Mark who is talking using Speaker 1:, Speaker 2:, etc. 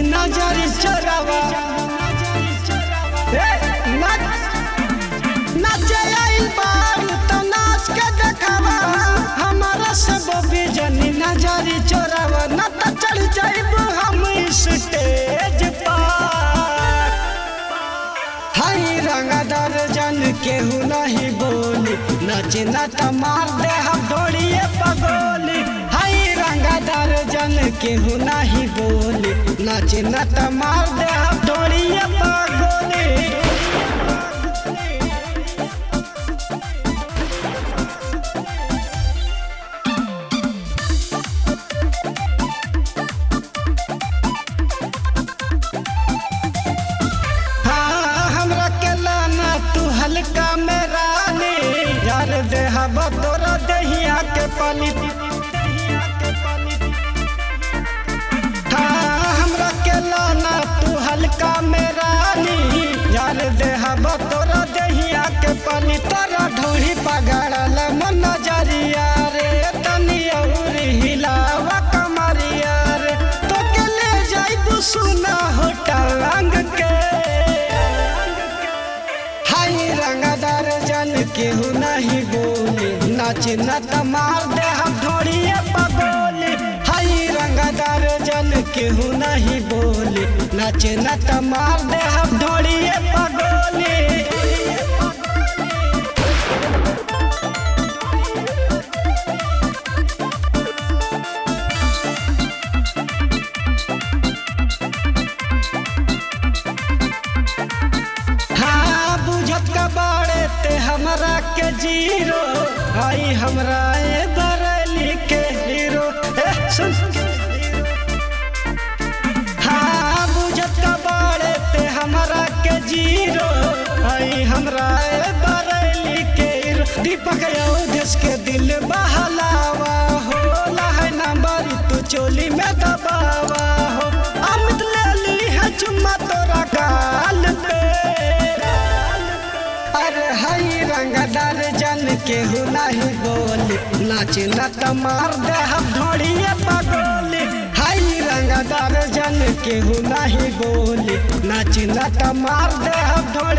Speaker 1: नजर चोरावा नाचे आइल बारू तो नाच के देखावा हमारा सब बिजनी नजर चोरावा न तो चढ़ जाइब हम स्टेज पर। हाय रंगदार जन केहू नहीं बोली नाचे न तो मार दे हम ढोड़िए पगोली। हाय रंगदार जन केहू नहीं बोली नाचे न तो मार दे हम ढोड़िए पगोली। हल्का में रानी यार देहब तोरा दहिया के पानी हमरा के लाना तू हल्का में रानी यार देहब तोरा दहिया के पानी। तोरा ढोरी पगड़ल मन नजरिया रे तनी और हिलावा कमरिया रे तो के ले जाइबू सुना होटल रंग के। रंगदार जन केहू नहीं बोली नाच न तो मार दे हम ढोड़िए पगोली। हाय रंगदार जन केहू नहीं बोली नाच न तो मार दे हम ढोड़िए पगोली। हमरा के जीरो आई हमरा बरली के हीरो सुन हाँ बुझत का बाड़े ते हमरा के जीरो आई हमरा बरली के हीरो। दीपक देश के दिल बहलावा हो लहै नंबर तू चोली में दबावा हो अमित ले ली है चुम्मा तोरा गाल पे। हाय रंगदार जन केहू नहीं बोली नाच न तो मार दे हम ढोड़िए पगोली। हाय रंगदार जन केहू नहीं बोली नाच न तो मार दे हम ढोड़िए